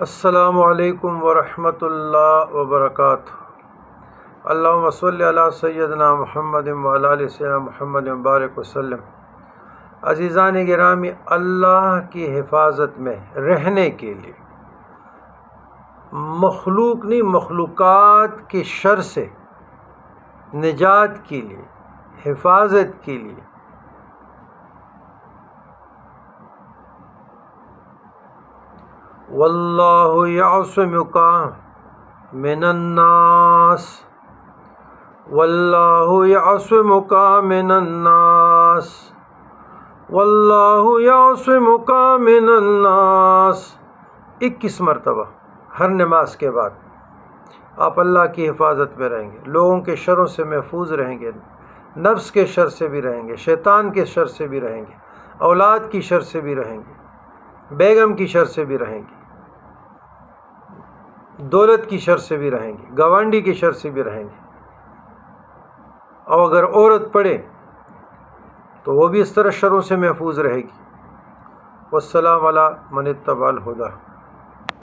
السلام علیکم ورحمۃ اللہ وبرکاتہ۔ اللہم صلی علی سیدنا محمد وعلی آل سیدنا محمد مبارک وسلم۔ عزیزان گرامی، اللہ کی حفاظت میں رہنے کے لیے مخلوقات کی شر سے نجات کے لیے، حفاظت کے لیے واللہ یعصمک من الناس، واللہ یعصمک من الناس، واللہ یعصمک من الناس 21 مرتبہ ہر نماز کے بعد آپ اللہ کی حفاظت میں رہیں گے، لوگوں کے شروں سے محفوظ رہیں گے، نفس کے شر سے بھی رہیں گے، شیطان کے شر سے بھی رہیں گے، اولاد کی شر سے بھی رہیں گے، بیگم کی شر سے بھی رہیں گے، دولت کی شر سے بھی رہیں گے، گوانڈی کی شر سے بھی رہیں گے، اور اگر عورت پڑے تو وہ بھی اس طرح شروں سے محفوظ رہے گی۔ والسلام علی من اتبع الہدی۔